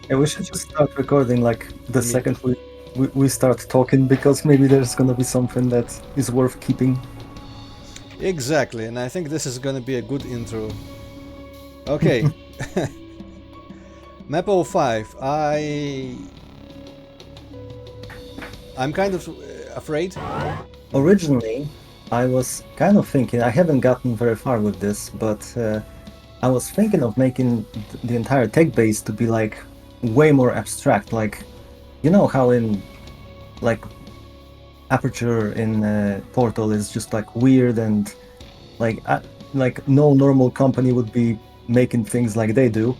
Yeah, we should just start recording like the I mean, second we start talking because maybe there's gonna be something that is worth keeping. exactly, and I think this is gonna be a good intro. Okay, map 05. I'm kind of afraid. Originally, I was kind of thinking, I haven't gotten very far with this, but I was thinking of making the entire tech base to be like way more abstract. Like, you know how in like aperture in Portal is just like weird and like like no normal company would be making things like they do.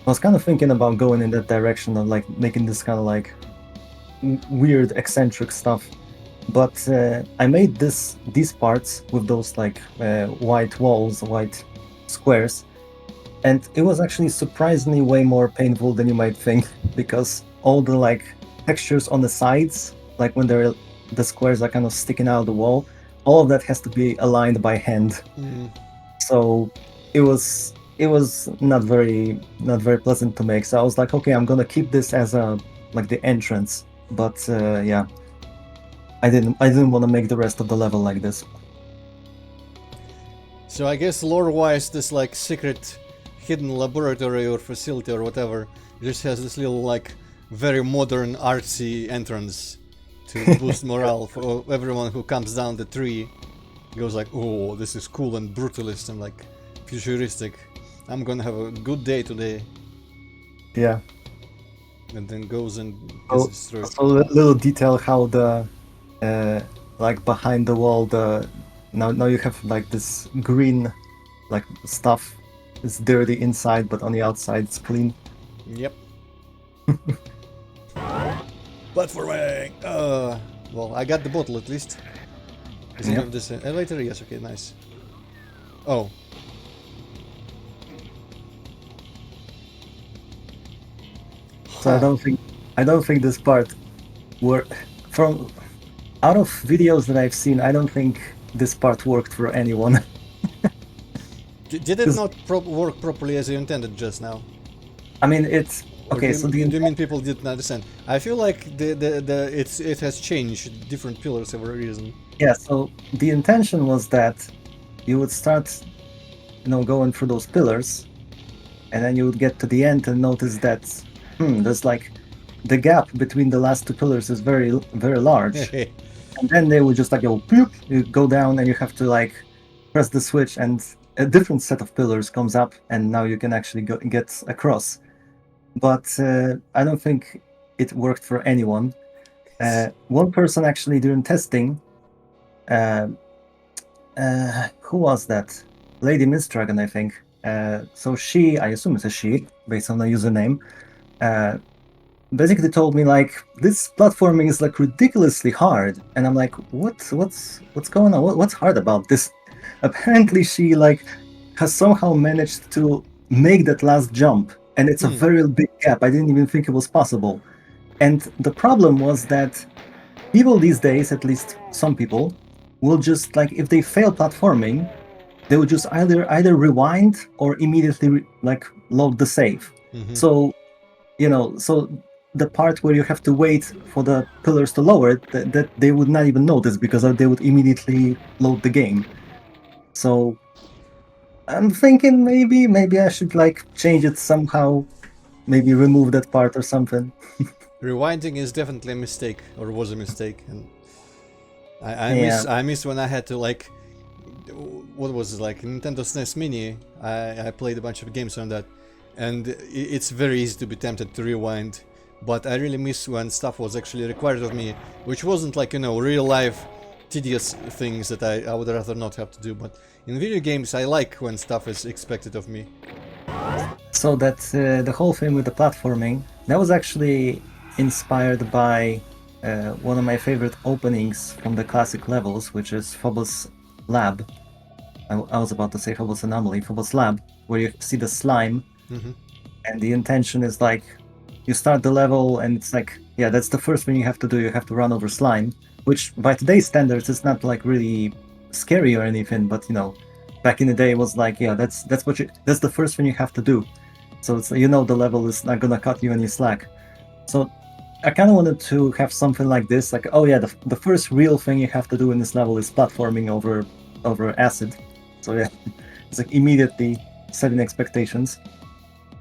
I was kind of thinking about going in that direction of like making this kind of like weird eccentric stuff, but I made these parts with those like white walls, white squares, and it was actually surprisingly way more painful than you might think because all the like textures on the sides, like when the squares are kind of sticking out of the wall, all of that has to be aligned by hand. Mm, So it was not very pleasant to make. So I was like, okay, I'm gonna keep this as a like the entrance, but yeah, I didn't want to make the rest of the level like this. so I guess lore-wise, this like secret hidden laboratory or facility or whatever just has this little like very modern artsy entrance to boost morale for everyone who comes down the tree. Goes like, oh, this is cool and brutalist and like futuristic. I'm gonna have a good day today, Yeah. and then goes and gets So, destroyed. so little detail how the uh like behind the wall the now you have like this green like stuff. It's dirty inside, but on the outside it's clean. Yep. Platforming! Well, I got the bottle at least. Does any Yep. of this elevator? Yes, okay, nice. Oh, So I huh. don't think this part were from out of videos that I've seen, I don't think this part worked for anyone. Did it 'Cause, not work properly as you intended just now? I mean, it's Or okay. So do you mean people didn't understand? I feel like it has changed different pillars for a reason. yeah, so the intention was that you would start, going through those pillars, and then you would get to the end and notice that there's like the gap between the last two pillars is very very large, and then they would just like go boop, you go down, and you have to like press the switch, and a different set of pillars comes up, and now you can actually get across. But I don't think it worked for anyone. One person actually during testing, uh, who was that? Lady Miss Dragon, I think. So she, I assume it's a she, based on the username, uh, basically told me like this platforming is like ridiculously hard, and I'm like, what's going on? What's hard about this? Apparently, she like has somehow managed to make that last jump, and it's a Hmm. very big gap. I didn't even think it was possible. And the problem was that people these days, at least some people, will just like if they fail platforming, they would just either rewind or immediately like load the save. Mm-hmm. So so the part where you have to wait for the pillars to lower it, that they would not even notice because they would immediately load the game. So I'm thinking maybe I should like change it somehow, maybe remove that part or something. Rewinding is definitely a mistake, or was a mistake, and Yeah. I miss when I had to like what was it like Nintendo SNES Mini. I played a bunch of games on that, and it's very easy to be tempted to rewind. But I really miss when stuff was actually required of me, which wasn't like real life tedious things that I would rather not have to do. But in video games, I like when stuff is expected of me. So that's the whole thing with the platforming. That was actually inspired by one of my favorite openings from the classic levels, which is Phobos Lab. I was about to say Phobos Anomaly, Phobos Lab, where you see the slime, Hmm. and the intention is like you start the level, and it's like, yeah, that's the first thing you have to do. You have to run over slime, which by today's standards is not like really scary or anything, but back in the day it was like, yeah, that's the first thing you have to do. so it's, the level is not gonna cut you any slack. So I kind of wanted to have something like this, like, oh yeah, the first real thing you have to do in this level is platforming over acid. So yeah, it's like immediately setting expectations.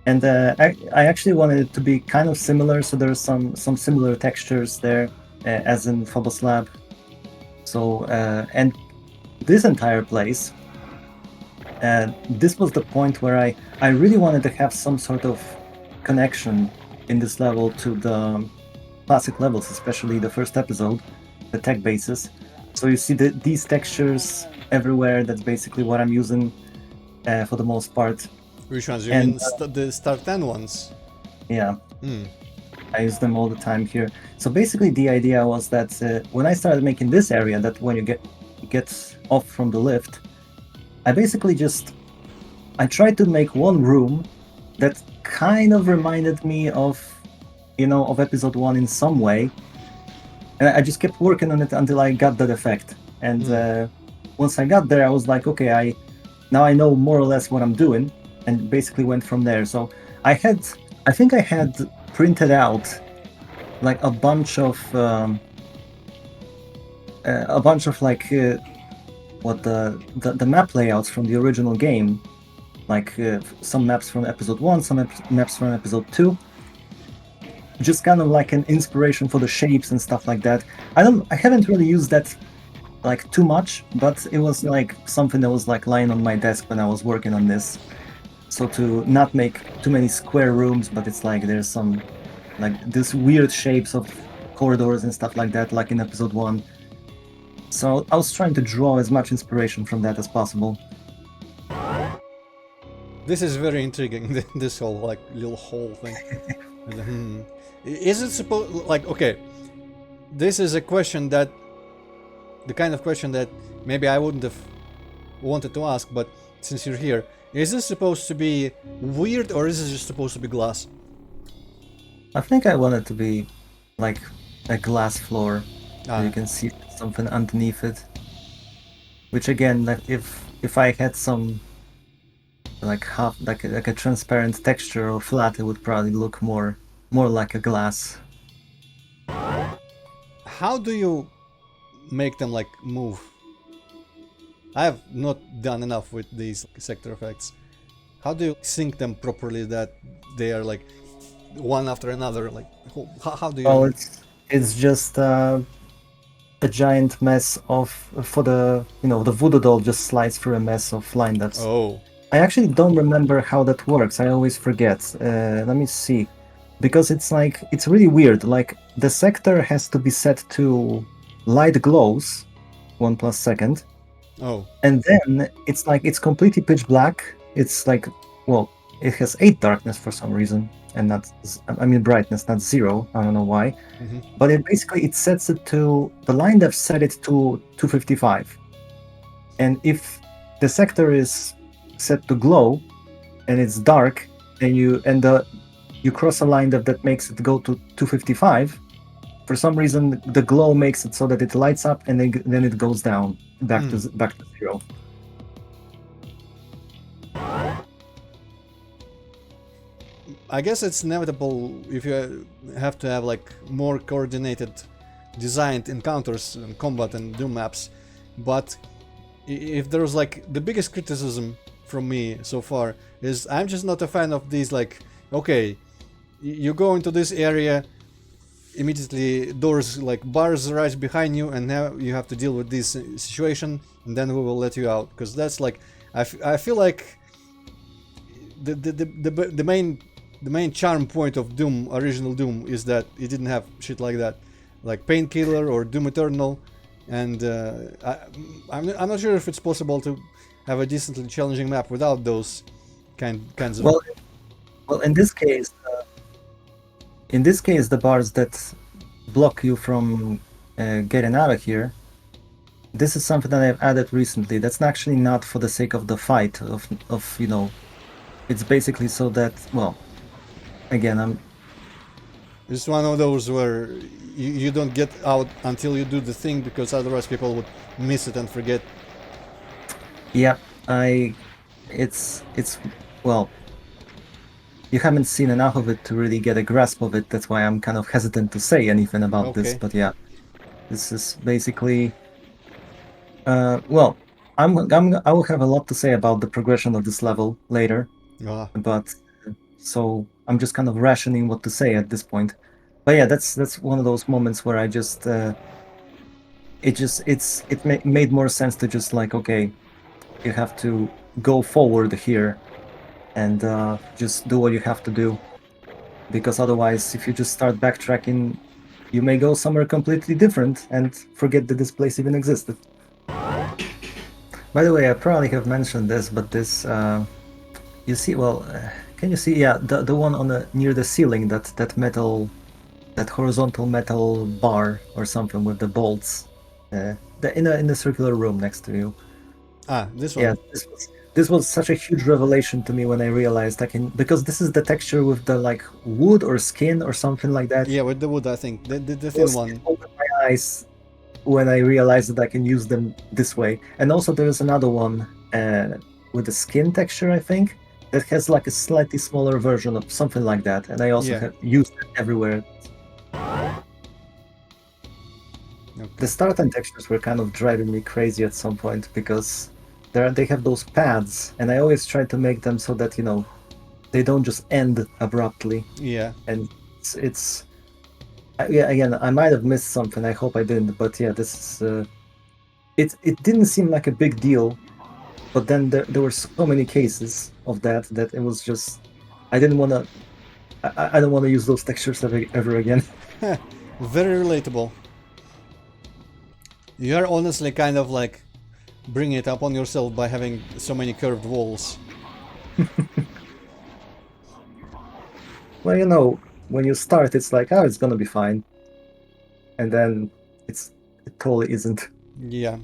And I actually wanted it to be kind of similar, so there's some similar textures there, as in Phobos Lab. So and this entire place, this was the point where I really wanted to have some sort of connection in this level to the classic levels, especially the first episode, the tech bases. So you see these textures everywhere. That's basically what I'm using for the most part. Which ones? You And mean the Star 10 ones? yeah, Hmm. I use them all the time here. So basically, the idea was that when I started making this area, that when you get off from the lift, I basically just I tried to make one room that kind of reminded me of of episode one in some way, and I just kept working on it until I got that effect. And once I got there, I was like, okay, I know more or less what I'm doing, and basically went from there. So I think I had printed out like a bunch of like what the map layouts from the original game, like some maps from episode one, some maps from episode two, just kind of like an inspiration for the shapes and stuff like that. I haven't really used that like too much, but it was like something that was like lying on my desk when I was working on this. So to not make too many square rooms, but it's like there's some like this weird shapes of corridors and stuff like that, like in episode one. So I was trying to draw as much inspiration from that as possible. This is very intriguing. This whole like little hole thing. Is it supposed like okay? This is a question that the kind of question that maybe I wouldn't have wanted to ask, but since you're here, is this supposed to be weird or is it just supposed to be glass? I think I want it to be like a glass floor, so you Ah, can see something underneath it. Which again, like if I had some like half like a transparent texture or flat, it would probably look more like a glass. how do you make them like move? I have not done enough with these sector effects. How do you sync them properly that they are like one after another? Like how do Oh, you? it's just a giant mess of for the the voodoo doll just slides through a mess of line depths. Oh, I actually don't remember how that works. I always forget. Let me see. Because it's like it's really weird. Like the sector has to be set to light glows 1+second, oh. and then it's like it's completely pitch black. It's like, well, it has 8 darkness for some reason, and not I mean brightness, not 0. I don't know why. Mm-hmm. But it sets it to the line that set it to 255. And if the sector is set to glow and it's dark, and you cross a line that makes it go to 255, for some reason the glow makes it so that it lights up and then it goes down back to 0. I guess it's inevitable if you have to have like more coordinated designed encounters and combat and Doom maps, but if there's like the biggest criticism from me so far is I'm just not a fan of these like okay you go into this area immediately doors like bars right behind you and now you have to deal with this situation and then we will let you out because that's like I feel like the main charm point of Doom, original Doom, is that it didn't have shit like that, like Painkiller or Doom Eternal, and I'm not sure if it's possible to have a decently challenging map without those kinds of. Well, in this case, the bars that block you from getting out of here. This is something that I've added recently. That's actually not for the sake of the fight of It's basically so that, well, again, It's one of those where you don't get out until you do the thing because otherwise people would miss it and forget. yeah, it's well, you haven't seen enough of it to really get a grasp of it. That's why I'm kind of hesitant to say anything about this. Okay. But yeah, this is basically well, I will have a lot to say about the progression of this level later, Ah, but so I'm just kind of rationing what to say at this point. But yeah, that's one of those moments where I just made more sense to just like, okay, you have to go forward here and just do what you have to do, because otherwise, if you just start backtracking, you may go somewhere completely different and forget that this place even existed. By the way, I probably have mentioned this, but this you see, well, can you see? Yeah, the one on the near the ceiling, that metal, that horizontal metal bar or something with the bolts, the in the circular room next to you. this Yeah, one. this was such a huge revelation to me when I realized I can, because this is the texture with the like wood or skin or something like that. Yeah, with the wood, I think. The thin It one. opened my eyes when I realized that I can use them this way. And also there is another one with the skin texture, I think, that has like a slightly smaller version of something like that. And I also Yeah. have used it everywhere. The Okay. Startan textures were kind of driving me crazy at some point because they have those pads, and I always try to make them so that, they don't just end abruptly. Yeah. And it's yeah, again, I might have missed something. I hope I didn't, but yeah, this is it didn't seem like a big deal. But then there were so many cases of that it was just I didn't want to I don't want to use those textures ever again. Very relatable. You are honestly kind of like bringing it upon yourself by having so many curved walls. Well, when you start, it's like, oh, it's gonna be fine, and then it totally isn't. Yeah.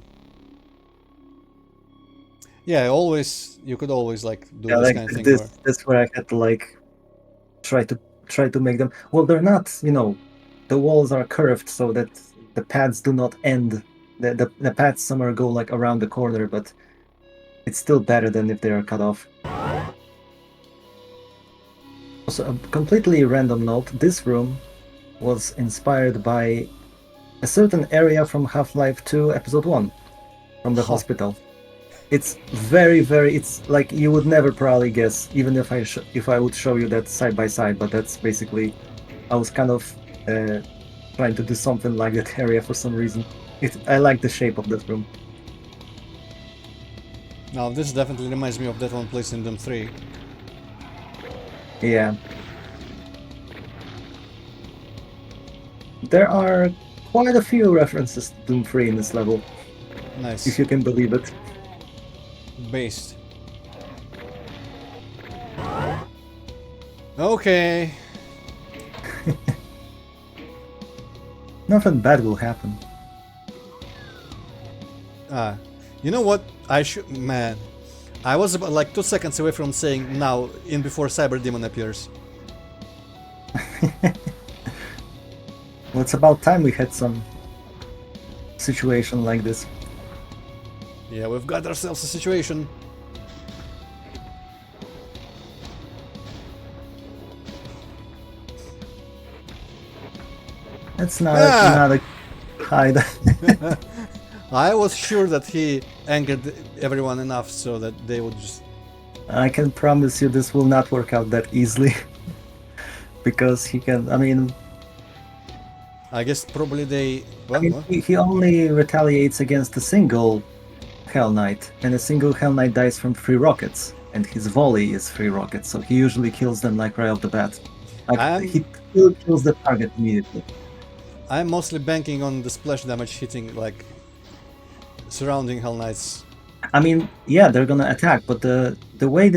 Yeah, always you could always like do Yeah, this like kind of thing this where that's where I had to like try to try to make them. Well, they're not. The walls are curved so that the pads do not end. The pads somewhere go like around the corner, but it's still better than if they are cut off. Also, a completely random note, this room was inspired by a certain area from Half-Life 2 Episode 1, from the huh. hospital. It's very, very, it's like you would never probably guess, even if I would show you that side by side, but that's basically, I was kind of trying to do something like that area for some reason. I like the shape of that room. Now this definitely reminds me of that one place in Doom 3. Yeah. There are quite a few references to Doom 3 in this level, if Nice. you can believe it. Based. Okay. Nothing bad will happen. Ah. You know what? I should. Man. I was about like 2 seconds away from saying now in before Cyber Demon appears. Well, it's about time we had some situation like this. Yeah, we've got ourselves a situation. That's not Ah! not a hide. I was sure that he angered everyone enough so that they would just. I can promise you this will not work out that easily. Because he can, I guess probably they. What? What? he only retaliates against a single Hell Knight, and a single Hell Knight dies from 3 rockets, and his volley is 3 rockets, so he usually kills them like right off the bat. Like I'm he still kills the target immediately. I'm mostly banking on the splash damage hitting like surrounding Hell Knights. Yeah, they're gonna attack, but the way it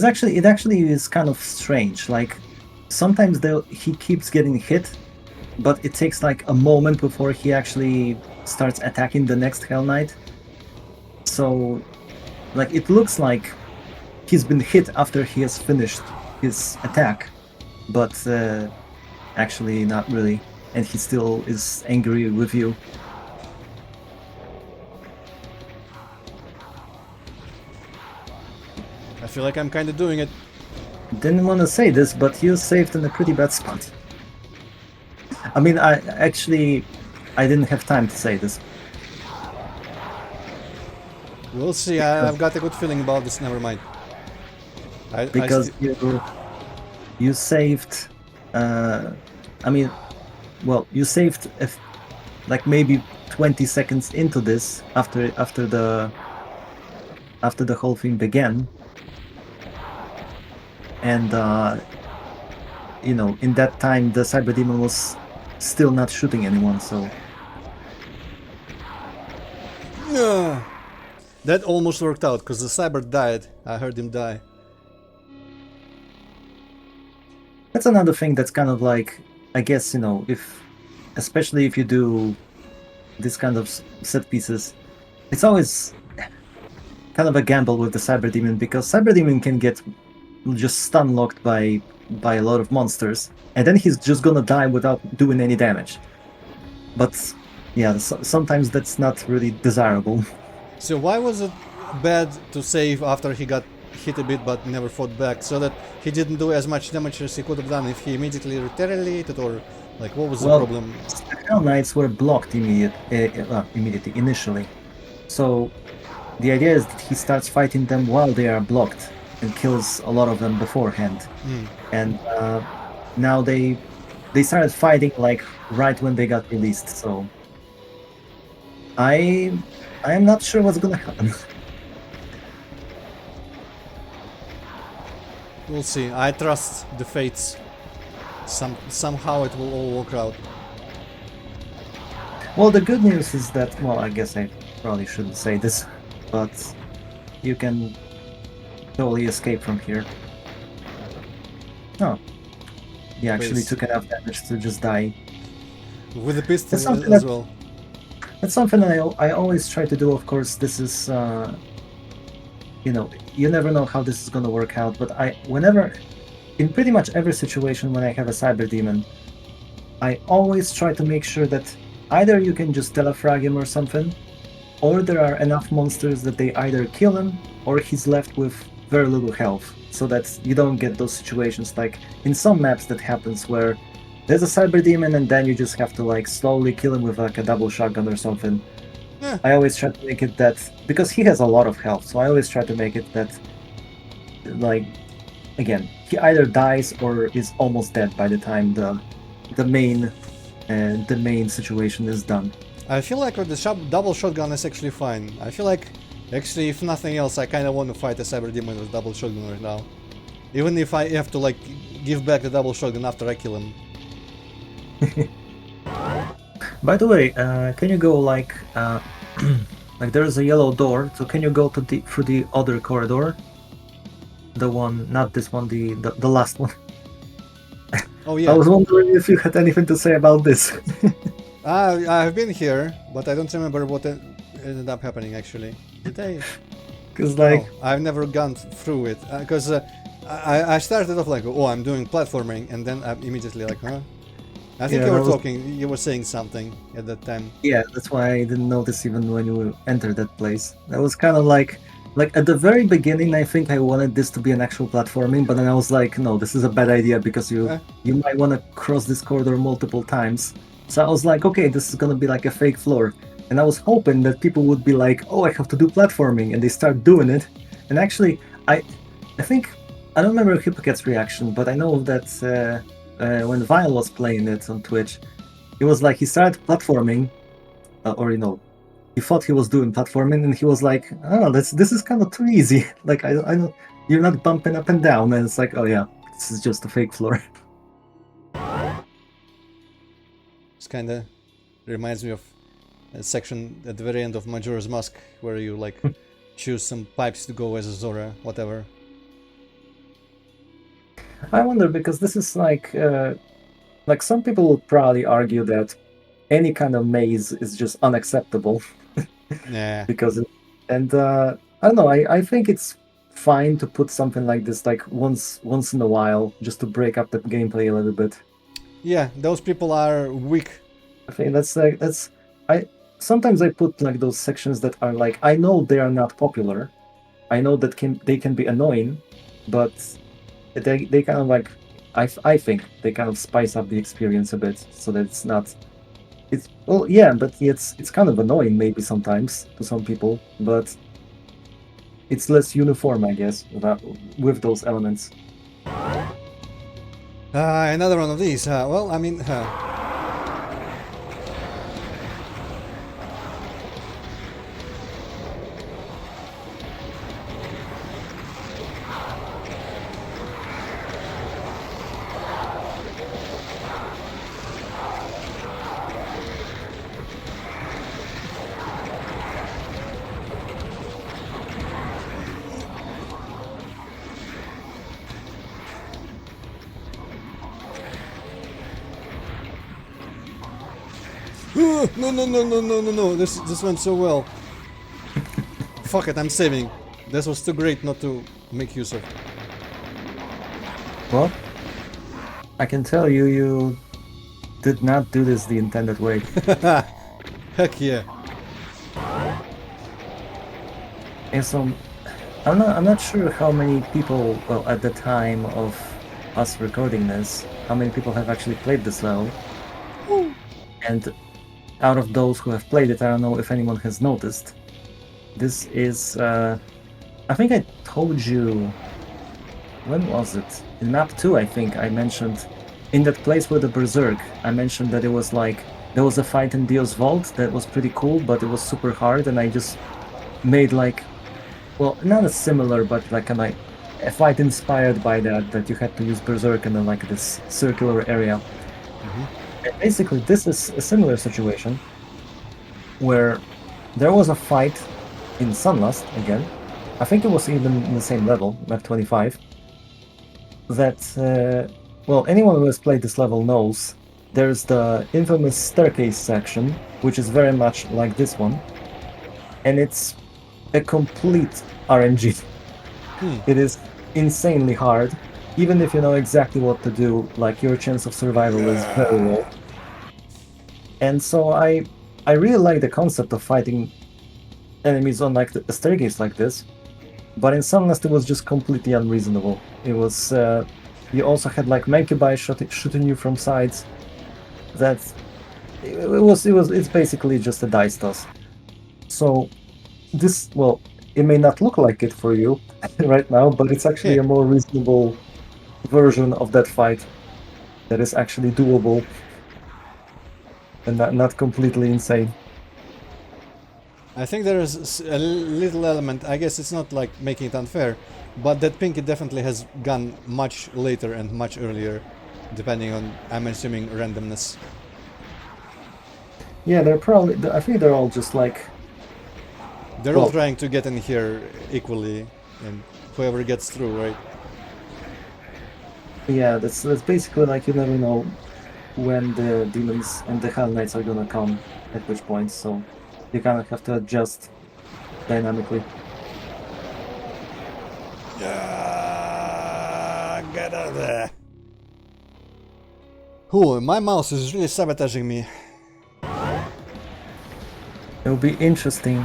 actually is kind of strange. Like sometimes he keeps getting hit, but it takes like a moment before he actually starts attacking the next Hell Knight. So like it looks like he's been hit after he has finished his attack, but actually not really, and he still is angry with you. I feel like I'm kind of doing it. Didn't want to say this, but you saved in a pretty bad spot. I mean, I didn't have time to say this We'll see. I've because got a good feeling about this. Never mind. I because you saved. Uh, I mean, well, you saved if like maybe 20 seconds into this after the whole thing began, and in that time the cyber demon was still not shooting anyone. So Yeah. That almost worked out because the cyber died. I heard him die. that's another thing that's kind of like, I guess, if especially if you do this kind of set pieces, it's always kind of a gamble with the cyber demon because cyber demon can get just stun locked by a lot of monsters, and then he's just gonna die without doing any damage. But yeah, sometimes that's not really desirable. So why was it bad to save after he got hit a bit but never fought back? So that he didn't do as much damage as he could have done if he immediately retaliated, or like what was the Well, problem? Hell Knights were blocked immediately initially. So the idea is that he starts fighting them while they are blocked and kills a lot of them beforehand. And now they started fighting like right when they got released. So I I'm not sure what's gonna happen. We'll see. I trust the fates. Somehow it will all work out. Well, the good news is that, well, I guess I probably shouldn't say this, but you can totally escape from here. Oh, he actually Base. took enough damage to just die. With the That's pistol something as that well. that's something I always try to do. Of course, this is you never know how this is going to work out. But whenever, in pretty much every situation when I have a cyber demon, I always try to make sure that either you can just telefrag him or something, or there are enough monsters that they either kill him or he's left with very little health, so that you don't get those situations like in some maps that happens where there's a cyber demon and then you just have to like slowly kill him with like a double shotgun or something. Yeah. I always try to make it that because he has a lot of health, so I always try to make it that like again he either dies or is almost dead by the time the main the main situation is done. I feel like with the double shotgun is actually fine. I feel like, actually, if nothing else, I kind of want to fight a cyber demon with double shotgun right now. Even if I have to like give back the double shotgun after I kill him. By the way, can you go like like there's a yellow door, so can you go to through the other corridor? The one, not this one, the last one. Oh I yeah. was wondering if you had anything to say about this. I've been here, but I don't remember what ended up happening actually. Did I? Because No, like, I've never gone through it. Because I started off like, oh, I'm doing platforming, and then I'm immediately like, huh? I think yeah, you were that was, talking, you were saying something at that time. yeah, that's why I didn't notice even when you entered that place. That was kind of like at the very beginning, I think I wanted this to be an actual platforming, but then I was like, no, this is a bad idea because Eh? you might want to cross this corridor multiple times. So I was like, okay, this is gonna be like a fake floor, and I was hoping that people would be like, oh, I have to do platforming, and they start doing it. And actually, I think I don't remember Hippocat's reaction, but I know that when Vile was playing it on Twitch, it was like he started platforming, or he thought he was doing platforming, and he was like, "Oh, this is kind of too easy. Like I don't, you're not bumping up and down." And it's like, "Oh yeah, this is just a fake floor." It's kind of reminds me of a section at the very end of Majora's Mask where you like choose some pipes to go as a Zora, whatever. I wonder because this is like some people would probably argue that any kind of maze is just unacceptable Yeah. because, and I don't know. I think it's fine to put something like this like once in a while just to break up the gameplay a little bit. Yeah, those people are weak. I think I sometimes I put like those sections that are like I know they are not popular, I know that they can be annoying, but they kind of like I think they kind of spice up the experience a bit so that it's not it's well yeah, but it's kind of annoying maybe sometimes to some people, but it's less uniform, I guess, with those elements. Another one of these. Well, I mean, no, no, no, no, no, no, no. This went so well. Fuck it, I'm saving. This was too great not to make use of. Well, I can tell you, you did not do this the intended way. Heck yeah. And so I'm not sure how many people, well, at the time of us recording this, how many people have actually played this level. And out of those who have played it, I don't know if anyone has noticed. This is, I think I told you, when was it? In map 2, I think I mentioned, in that place with the Berserk, I mentioned that it was like, there was a fight in Dio's Vault that was pretty cool, but it was super hard, and I just made like, well, not a similar, but like a fight inspired by that you had to use Berserk in like this circular area. And basically, this is a similar situation where there was a fight in Sunlust again. I think it was even in the same level, map 25. That, well, anyone who has played this level knows there's the infamous staircase section, which is very much like this one. And it's a complete RNG. It is insanely hard. Even if you know exactly what to do, like your chance of survival is very low. And so I really like the concept of fighting enemies on like a staircase like this, but in Sunlust it was just completely unreasonable. It was you also had like Mancubi shooting you from sides. That it's basically just a dice toss. So this, well, it may not look like it for you right now, but it's actually Yeah. a more reasonable version of that fight that is actually doable and not completely insane. I think there is a little element, I guess it's not like making it unfair, but that Pinky definitely has gone much later and much earlier, depending on, I'm assuming, randomness. Yeah, they're probably, I think they're all just like, They're all well, trying to get in here equally, and whoever gets through, right? yeah, that's basically like you never know when the demons and the Hell Knights are gonna come at which point, so you kind of have to adjust dynamically. Get out of there. Ooh, my mouse is really sabotaging me. It will be interesting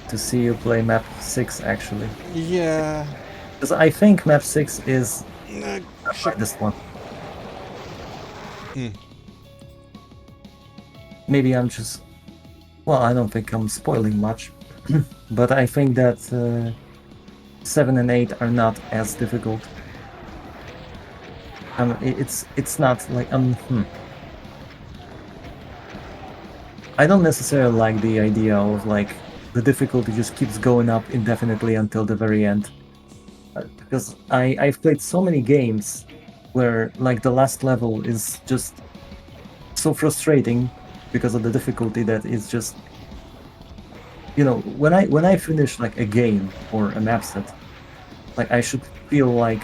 to see you play map 6 actually. Yeah. Because I think map 6 is the Shit. hardest one. Maybe I'm just, well, I don't think I'm spoiling much, but I think that 7 and 8 are not as difficult. It's not like I don't necessarily like the idea of like the difficulty just keeps going up indefinitely until the very end. Because I've played so many games where like the last level is just so frustrating because of the difficulty that is just, you know, when I finish like a game or a map set, like I should feel like,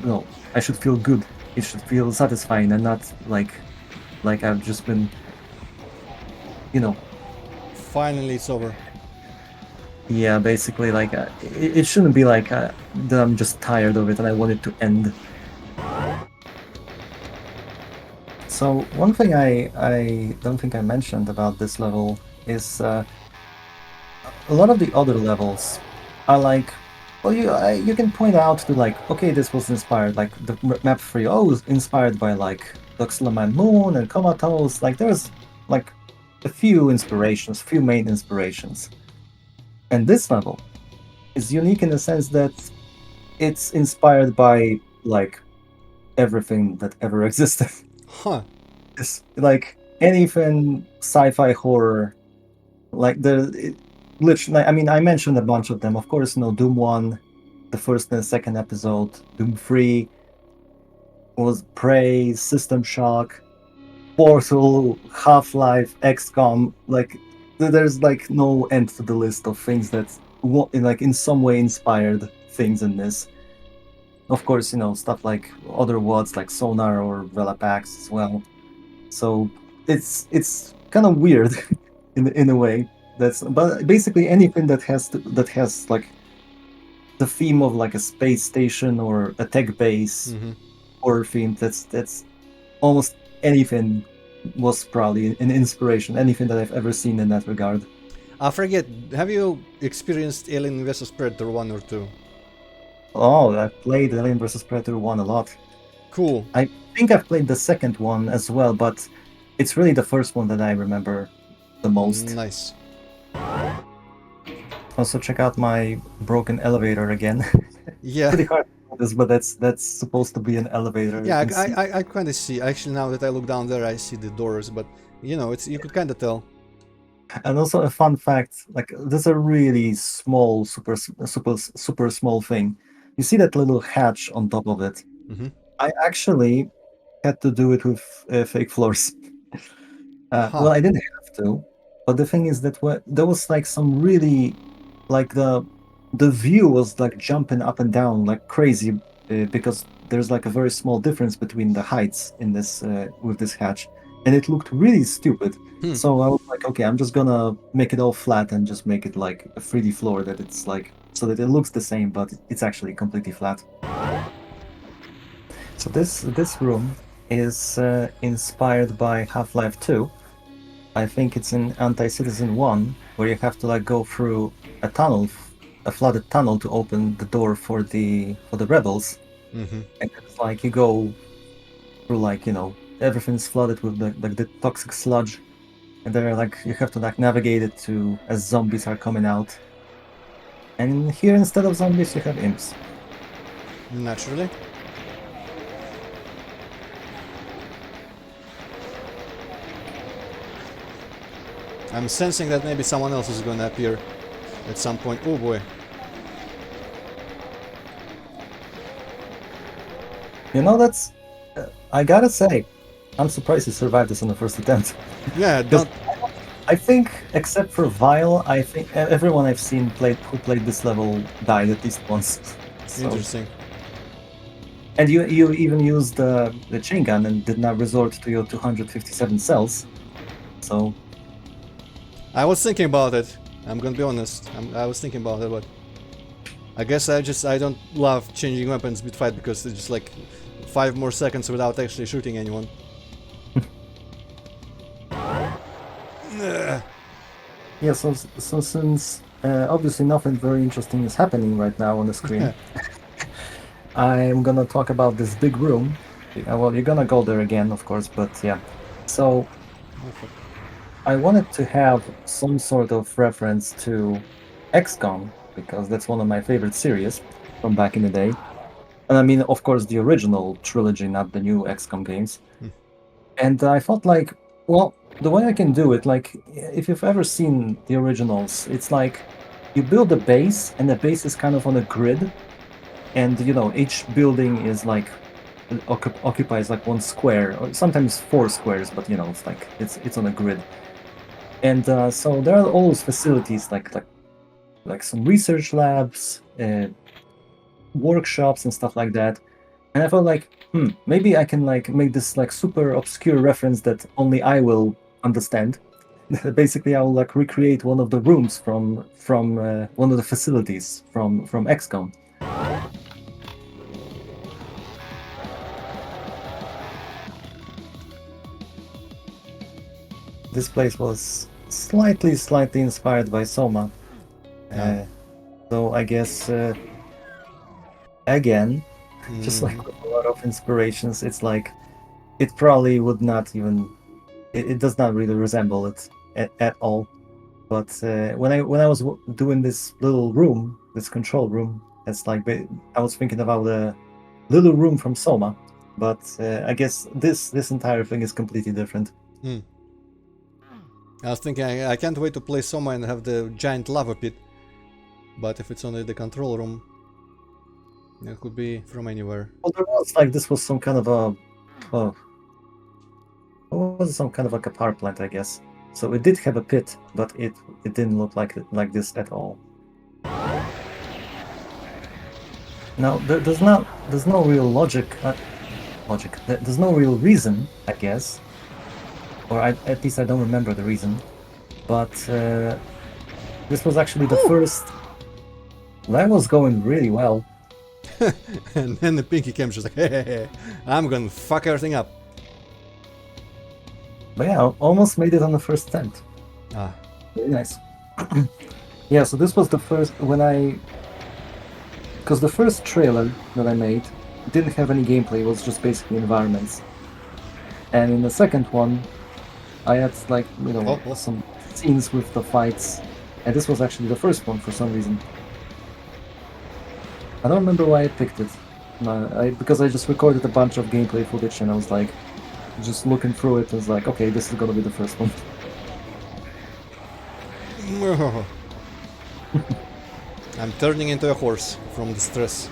no, I should feel good. It should feel satisfying and not like I've just been, you know, Finally, it's over. yeah, basically like it shouldn't be like that I'm just tired of it and I want it to end. So one thing I don't think I mentioned about this level is a lot of the other levels are like Well, you can point out to like, okay, this was inspired, like the map 3, oh, it was inspired by like Duxlaman Moon and Comatose. Like there's like a few inspirations, few main inspirations. And this level is unique in the sense that it's inspired by like everything that ever existed. Huh. It's like anything sci-fi horror, like literally. I mean, I mentioned a bunch of them. Of course, Doom 1, the first and second episode. Doom 3 was Prey, System Shock, Portal, Half-Life, XCOM. Like there's like no end to the list of things that like in some way inspired things in this. Of course, stuff like other WODs like Sonar or Velapax as well. So it's kind of weird in a way. That's but basically anything that has like the theme of like a space station or a tech base Mm-hmm. horror theme. That's almost anything was probably an inspiration. Anything that I've ever seen in that regard. I forget. Have you experienced Alien vs Predator 1 or 2? Oh, I've played Alien vs Predator 1 a lot. Cool. I think I've played the second one as well, but it's really the first one that I remember the most. Nice. Also, check out my broken elevator again. Yeah. Pretty hard to notice, but that's supposed to be an elevator. You Yeah, can see. I kind of see. Actually, now that I look down there, I see the doors, but it's you could kind of tell. And also a fun fact, like this is a really small, super small thing. You see that little hatch on top of it? Mm-hmm. I actually had to do it with fake floors. Huh. Well, I didn't have to, but the thing is that there was like some really like the view was like jumping up and down like crazy because there's like a very small difference between the heights in this with this hatch, and it looked really stupid. Hmm. So I was like, okay, I'm just gonna make it all flat and just make it like a 3D floor that it's like so that it looks the same, but it's actually completely flat. So this room is inspired by Half-Life 2. I think it's in Anti-Citizen 1, where you have to like go through a tunnel, a flooded tunnel to open the door for the rebels. Mm-hmm. And it's like you go through like, everything's flooded with the toxic sludge. And there like you have to like navigate it to as zombies are coming out. And here instead of zombies you have imps. Naturally. I'm sensing that maybe someone else is gonna appear at some point. Oh boy. That's I gotta say, I'm surprised you survived this on the first attempt. Yeah, Because don't. I think, except for Vile, I think everyone I've seen who played this level died at least once. So, Interesting. and you even used the chain gun and did not resort to your 257 cells. So, I was thinking about it. I'm gonna be honest. I was thinking about it, but I guess I don't love changing weapons mid-fight because it's just like 5 more seconds without actually shooting anyone. Ugh. yeah. So since obviously nothing very interesting is happening right now on the screen, I'm gonna talk about this big room. Well, you're gonna go there again, of course, but yeah. So I wanted to have some sort of reference to XCOM because that's one of my favorite series from back in the day. And I mean, of course, the original trilogy, not the new XCOM games. And I thought, like, well, the way I can do it, like, if you've ever seen the originals, it's like you build a base, and the base is kind of on a grid, and each building is like occupies like one square, or sometimes four squares, but it's like it's on a grid. And so there are all those facilities like some research labs, workshops and stuff like that. And I felt like, maybe I can like make this like super obscure reference that only I will understand. Basically, I will like recreate one of the rooms from one of the facilities from XCOM. This place was slightly inspired by Soma. Yeah. So I guess again, just like Hmm. with a lot of inspirations, it's like it probably would not even. It does not really resemble it at all. But when I was doing this little room, this control room, it's like I was thinking about a little room from Soma, but I guess this entire thing is completely different. Mm. I was thinking I can't wait to play Soma and have the giant lava pit, but if it's only the control room, it could be from anywhere. Well, there was like this was some kind of a oh, what was it, some kind of like a power plant, I guess. So it did have a pit, but it didn't look like this at all. Now there's no real logic. There's no real reason, I guess, or at least I don't remember the reason. But this was actually the first. That was going really well. And then the Pinky came, she's like, hey, I'm gonna fuck everything up. But yeah, almost made it on the first attempt. Ah, Very nice. Yeah, so this was the first because the first trailer that I made didn't have any gameplay. It was just basically environments. And in the second one, I had like oh. some scenes with the fights, and this was actually the first one for some reason. I don't remember why I picked it. Because I just recorded a bunch of gameplay footage, and I was like, just looking through it, I was like, okay, this is gonna be the first one. I'm turning into a horse from the stress.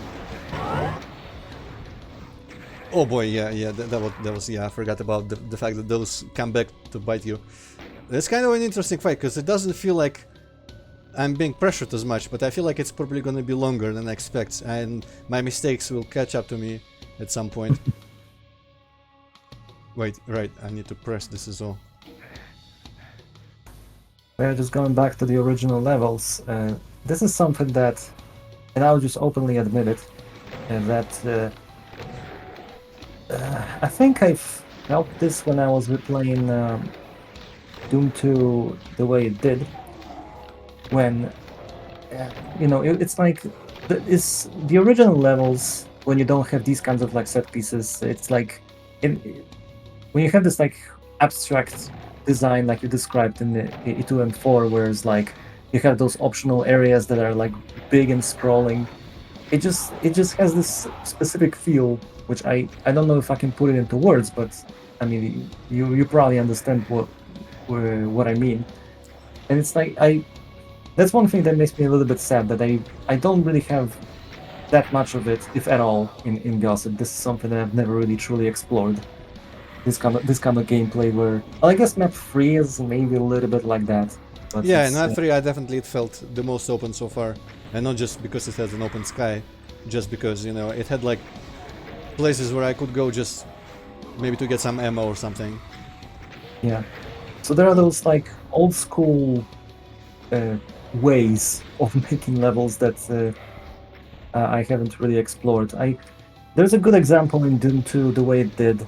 Oh boy, yeah, that was, yeah, I forgot about the fact that those come back to bite you. It's kind of an interesting fight, because it doesn't feel like I'm being pressured as much, but I feel like it's probably gonna be longer than I expect, and my mistakes will catch up to me at some point. Wait, right, I need to press this as well. We're just going back to the original levels. This is something that, and I'll just openly admit it, that I think I felt this when I was replaying Doom 2 the way it did. When it's like it's the original levels when you don't have these kinds of like set pieces. It's like when you have this like abstract design like you described in the E2 and 4, whereas like you have those optional areas that are like big and scrolling. It just has this specific feel, which I don't know if I can put it into words, but I mean you probably understand what I mean. And it's like that's one thing that makes me a little bit sad that I don't really have that much of it, if at all, in Gossip. This is something that I've never really truly explored. This kind of gameplay where, well, I guess map 3 is maybe a little bit like that, but Yeah, in it's map 3 I definitely it felt the most open so far, and not just because it has an open sky, just because, it had like places where I could go just maybe to get some ammo or something. yeah. So there are those like old school uh, ways of making levels that I haven't really explored. There's a good example in Doom 2 the way it did.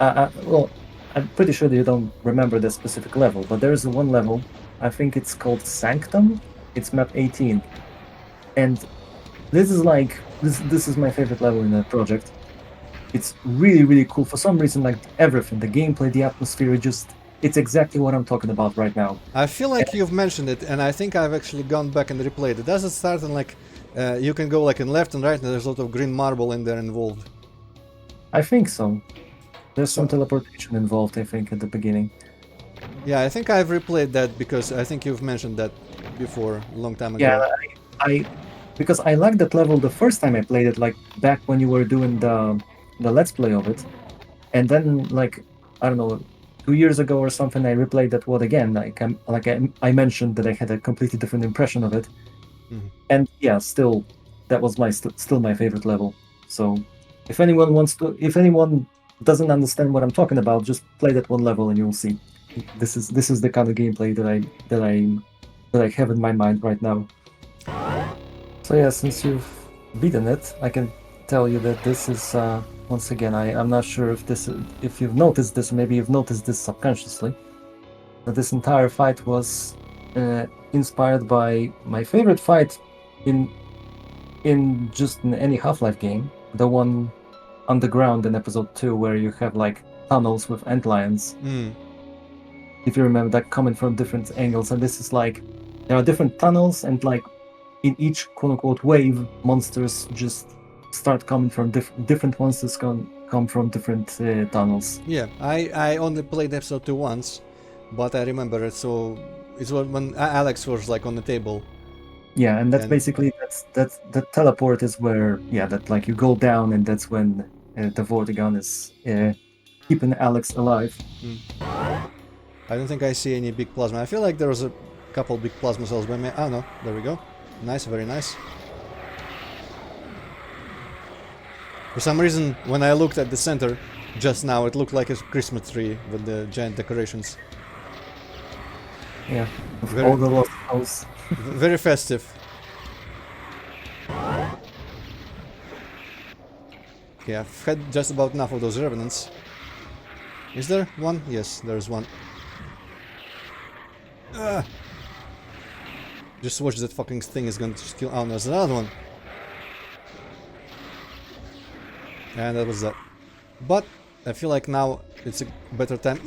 Well, I'm pretty sure that you don't remember the specific level, but there's one level. I think it's called Sanctum. It's map 18, and this is like this is my favorite level in the project. It's really really cool for some reason. Like everything, the gameplay, the atmosphere, it's exactly what I'm talking about right now. I feel like you've mentioned it, and I think I've actually gone back and replayed it. Does it start in like you can go like in left and right, and there's a lot of green marble in there involved? I think so. There's some So teleportation involved, I think, at the beginning. yeah, I think I've replayed that because I think you've mentioned that before a long time Yeah, ago. I because I liked that level the first time I played it, like back when you were doing the let's play of it, and then like I don't know, 2 years ago or something, I replayed that world again. I mentioned that I had a completely different impression of it, Mhm. and yeah, still that was still my favorite level. So if anyone doesn't understand what I'm talking about, just play that one level and you'll see. This is the kind of gameplay that I have in my mind right now. So yeah, since you've beaten it, I can tell you that this is once again. I'm not sure if you've noticed this, or maybe you've noticed this subconsciously. That this entire fight was inspired by my favorite fight in in any Half-Life game, the one underground in episode 2 where you have like tunnels with antlions, if you remember, that coming from different angles, and this is like there are different tunnels, and like in each quote-unquote wave, monsters just start coming from different monsters come from different tunnels. Yeah, I only played episode 2 once, but I remember it, so it's when Alex was like on the table. Yeah, and that's And basically that's the teleport is where, yeah, that like you go down, and that's when the Vortigaunt is keeping Alex alive. I don't think I see any big plasma. I feel like there was a couple big plasma cells by me. Oh no, there we go. Nice, very nice. For some reason, when I looked at the center just now, it looked like a Christmas tree with the giant decorations. Yeah, with Very, all the lost house. very festive. Okay, I've had just about enough of those revenants. Is there one? Yes, there's one. Just watch that fucking thing is going to kill. Oh, no, there's another one. And that was that. But I feel like now it's a better time.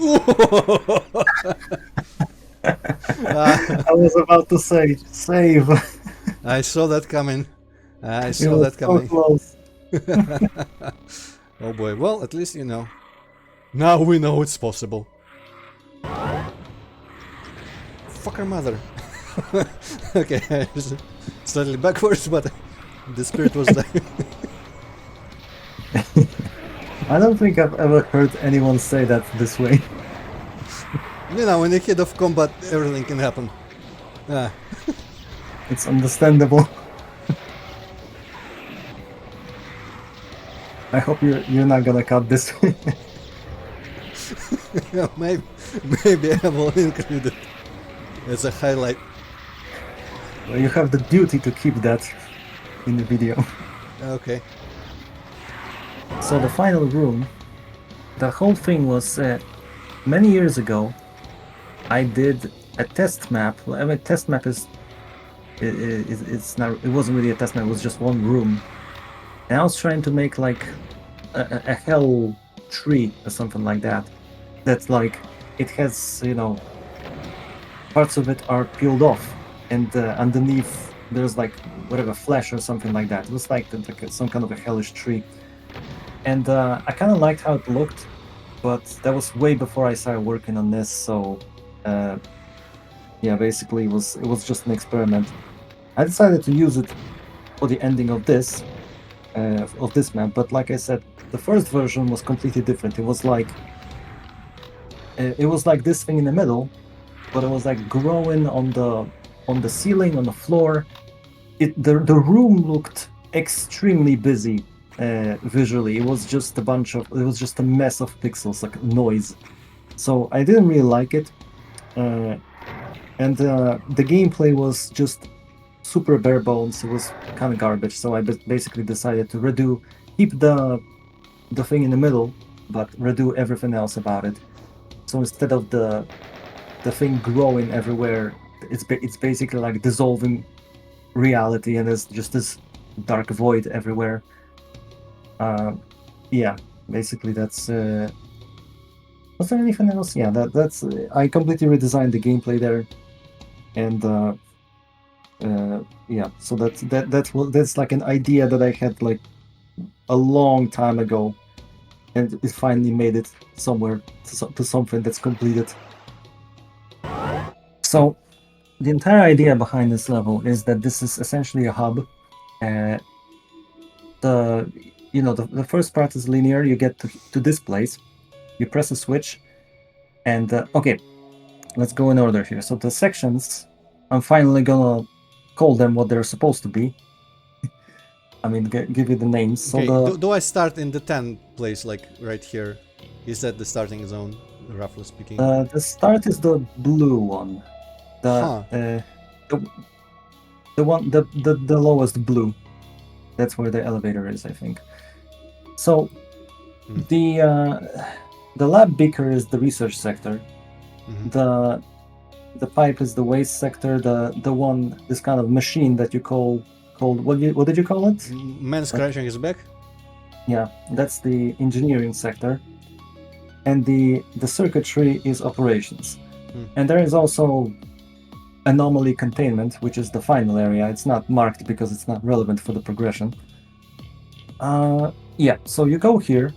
I was about to say save. I saw that coming. I It saw was that so coming. close. Oh boy. Well, at least you know. Now we know it's possible. Fucker mother. Okay, slightly backwards, but the spirit was there. I don't think I've ever heard anyone say that this way. You know, in the heat of combat, everything can happen. Ah, It's understandable. I hope you're not gonna cut this. maybe I will include it as a highlight. Well, you have the duty to keep that in the video. Okay. So the final room, the whole thing was many years ago. I did a test map. I mean, test map is it's not. It wasn't really a test map. It was just one room, and I was trying to make like a hell tree or something like that. That's like it has, you know, parts of it are peeled off, and underneath there's like whatever flesh or something like that. It was like some kind of a hellish tree, and I kind of liked how it looked, but that was way before I started working on this. So yeah, basically it was just an experiment. I decided to use it for the ending of this map, but like I said, the first version was completely different. It was like this thing in the middle, but it was like growing on the ceiling, on the floor. The room looked extremely busy visually. It was just a mess of pixels, like noise. So I didn't really like it, and the gameplay was just super bare bones. It was kind of garbage. So I basically decided to keep the thing in the middle, but redo everything else about it. So instead of the thing growing everywhere, it's basically like dissolving reality, and there's just this dark void everywhere. Yeah, basically that's. Was there anything else? Yeah, that's. I completely redesigned the gameplay there, and yeah, so that's like an idea that I had like a long time ago, and it finally made it somewhere to something that's completed. So the entire idea behind this level is that this is essentially a hub. Uh, the first part is linear. You get to this place, you press a switch, and okay, let's go in order here. So the sections, I'm finally gonna call them what they're supposed to be. I mean, give you the names. So Okay, do I start in the 10 place, like right here? Is that the starting zone, roughly speaking? the start is the blue one. The Huh. the one the lowest blue. That's where the elevator is, I think. So the lab beaker is the research sector. The pipe is the waste sector. This kind of machine that you call called what did you call it? Man scratching his back. Yeah, that's the engineering sector, and the circuitry is operations. Hmm. And there is also anomaly containment, which is the final area. It's not marked because it's not relevant for the progression. Yeah, so you go here,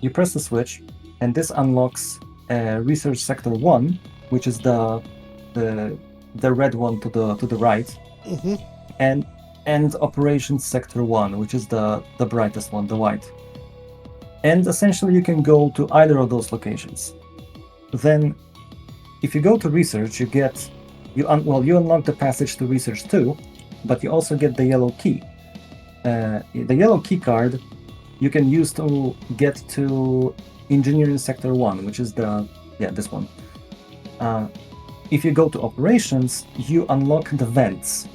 you press the switch, and this unlocks research sector 1, which is the the red one to the right, Mm-hmm. and operations sector 1, which is the brightest one, the white. And essentially you can go to either of those locations. Then if you go to research, you unlock the passage to research 2, but you also get the yellow key. The yellow key card you can use to get to engineering sector 1, which is this one. If you go to operations, you unlock the vents,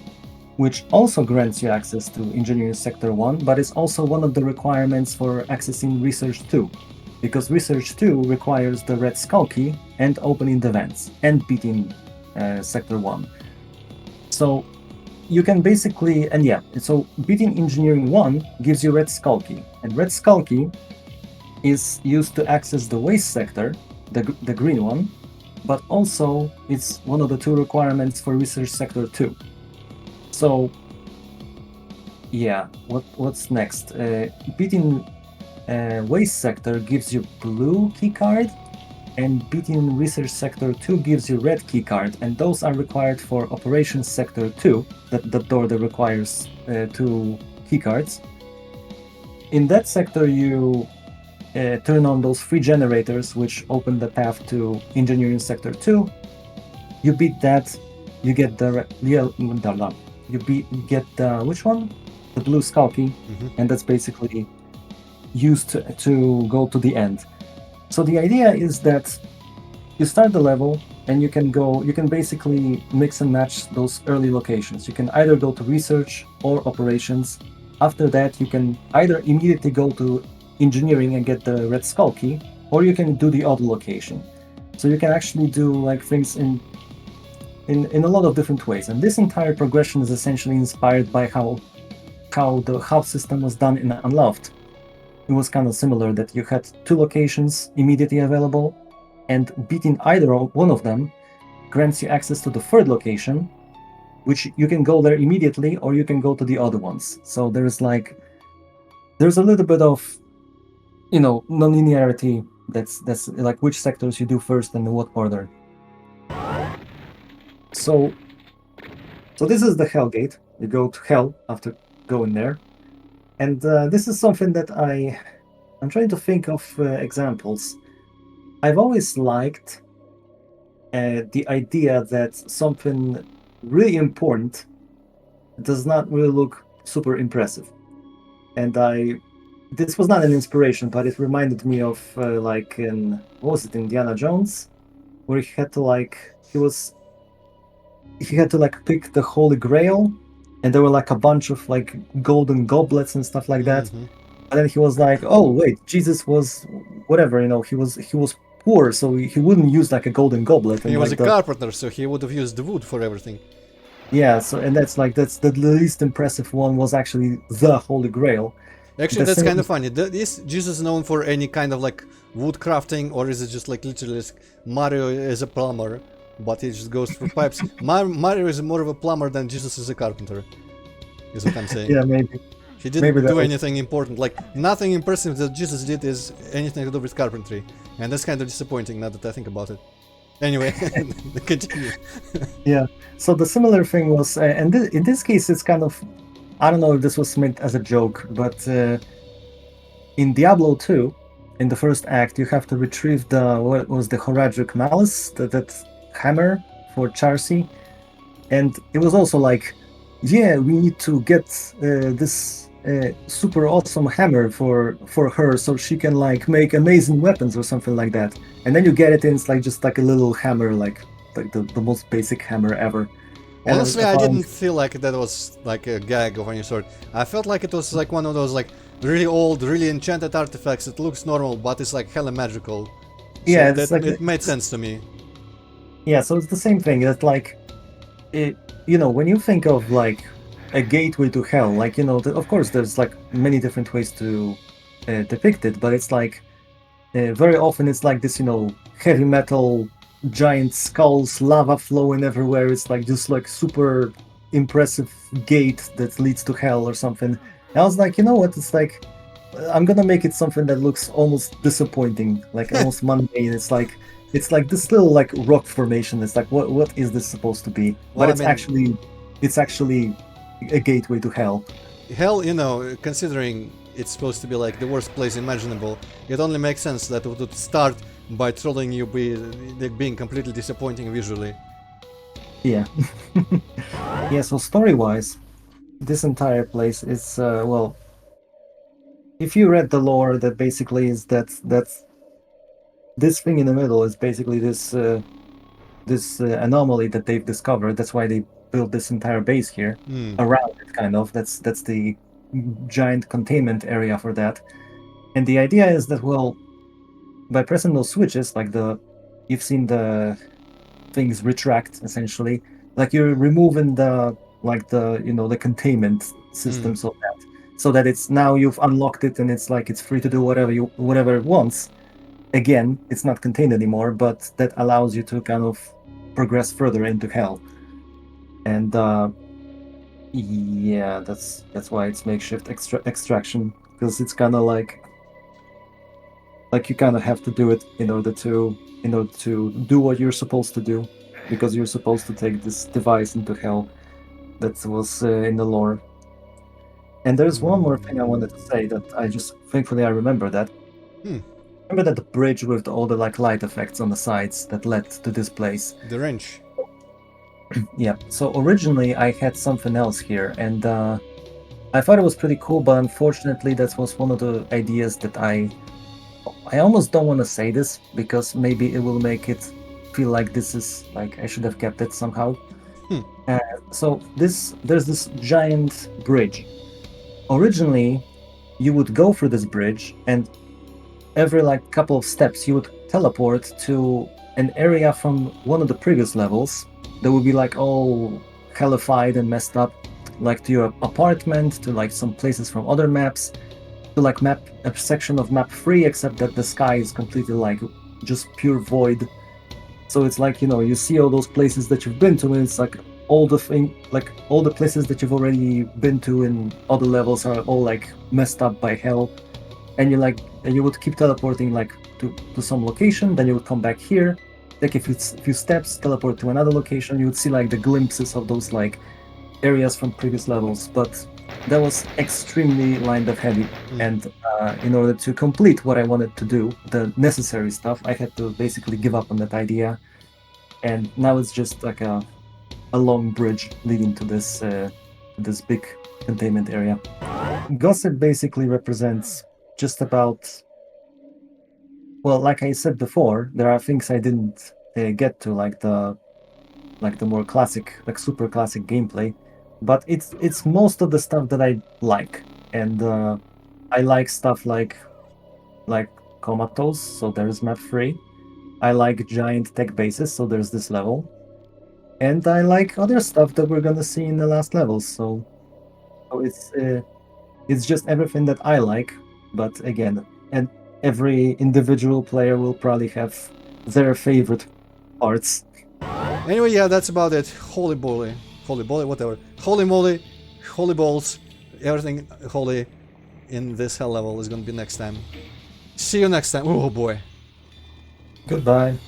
which also grants you access to engineering sector 1, but it's also one of the requirements for accessing research 2, because research 2 requires the red skull key and opening the vents and beating sector 1. So you can basically, so beating engineering 1 gives you red skull key, and red skull key is used to access the waste sector, the green one, but also it's one of the 2 requirements for research sector 2. So yeah, what's next? Beating waste sector gives you blue keycard, and beating research sector 2 gives you red keycard, and those are required for operations sector 2, the door that requires 2 keycards. In that sector you turn on those 3 generators which open the path to engineering sector 2. You beat that, you get get the which one? The blue skull key, and that's basically used to go to the end. So the idea is that you start the level and you can basically mix and match those early locations. You can either go to research or operations. After that, you can either immediately go to engineering and get the red skull key, or you can do the other location. So you can actually do like things in a lot of different ways. And this entire progression is essentially inspired by how the hub system was done in Unloved. It was kind of similar, that you had 2 locations immediately available, and beating either one of them grants you access to the 3rd location, which you can go there immediately, or you can go to the other ones. So there's a little bit of, non-linearity. That's like which sectors you do first and in what order. So this is the Hell Gate. You go to Hell after going there, and this is something that I'm trying to think of examples. I've always liked the idea that something really important does not really look super impressive. And this was not an inspiration, but it reminded me of like in, what was it, Indiana Jones, where he had to pick the Holy Grail, and there were like a bunch of like golden goblets and stuff like that. And then he was like, "Oh wait, Jesus was whatever, he was poor, so he wouldn't use like a golden goblet." And He was like a carpenter, so he would have used the wood for everything. yeah, so and that's the least impressive one was actually the Holy Grail. Actually, that's kind of funny. Is Jesus known for any kind of like wood crafting, or is it just like literally Mario is a plumber, but he just goes through pipes? Mario is more of a plumber than Jesus is a carpenter, is what I'm saying. Yeah, maybe. He didn't do anything important. Like, nothing impressive that Jesus did is anything to do with carpentry. And that's kind of disappointing now that I think about it. Anyway, continue. Yeah, so the similar thing was, and in this case it's kind of, I don't know if this was meant as a joke, but in Diablo 2, in the first act, you have to retrieve what was the Horadric Malice, that hammer for Charcy. And it was also like, yeah, we need to get this super awesome hammer for her so she can like make amazing weapons or something like that. And then you get it and it's like just like a little hammer, like the most basic hammer ever. Honestly, I didn't feel like that was like a gag of any sort. I felt like it was like one of those like really old, really enchanted artifacts that looks normal, but it's like hella magical. So yeah, it made sense to me. Yeah, so it's the same thing. It's like, when you think of like a gateway to hell. Like, of course, there's like many different ways to depict it, but it's like very often it's like this, heavy metal, giant skulls, lava flowing everywhere. It's like just like super impressive gate that leads to hell or something. And I was like, you know what? It's like I'm gonna make it something that looks almost disappointing, like almost mundane. It's like this little like rock formation. It's like what is this supposed to be? But Well, I mean, it's actually a gateway to hell. hell, considering it's supposed to be like the worst place imaginable, it only makes sense that it would start by trolling you like, being completely disappointing visually. Yeah. Yeah, so story-wise, this entire place is well, if you read the lore, that basically is that's this thing in the middle is basically this anomaly that they've discovered. That's why they built this entire base here Hmm. around it, kind of. That's the giant containment area for that. And the idea is that, well, by pressing those switches, like you've seen the things retract essentially, like you're removing the containment Hmm. system, so that it's now you've unlocked it and it's like it's free to do whatever it wants. Again, it's not contained anymore, but that allows you to kind of progress further into hell. And yeah, that's why it's makeshift extraction, because it's kind of like you kind of have to do it in order to do what you're supposed to do, because you're supposed to take this device into hell. That was in the lore. And there's one more thing I wanted to say that I just thankfully I remember that. Hmm. Remember that the bridge with all the like light effects on the sides that led to this place. The wrench. Yeah. So originally I had something else here, and I thought it was pretty cool, but unfortunately that was one of the ideas that I almost don't want to say this because maybe it will make it feel like this is like I should have kept it somehow. Hmm. Uh, so there's this giant bridge. Originally, you would go through this bridge, and every like couple of steps, you would teleport to an area from one of the previous levels that would be like all hellified and messed up, like to your apartment, to like some places from other maps, to like map a section of map 3, except that the sky is completely like just pure void. So it's like, you see all those places that you've been to, and it's like all the places that you've already been to in other levels are all like messed up by hell. And you would keep teleporting like to some location, then you would come back here, take a few steps, teleport to another location. You would see like the glimpses of those like areas from previous levels, but that was extremely line of heavy. Hmm. And in order to complete what I wanted to do, the necessary stuff, I had to basically give up on that idea. And now it's just like a long bridge leading to this big containment area. Gossip basically represents just about, well, like I said before, there are things I didn't get to, like the more classic, like super classic gameplay, but it's most of the stuff that I like. And I like stuff like comatose, so there's map 3. I like giant tech bases, so there's this level. And I like other stuff that we're gonna see in the last levels. So it's just everything that I like, but again, and every individual player will probably have their favorite parts. Anyway, yeah, that's about it. Holy boly, whatever. Holy moly, holy balls, everything holy in this hell level is gonna be next time. See you next time. Oh boy. Goodbye.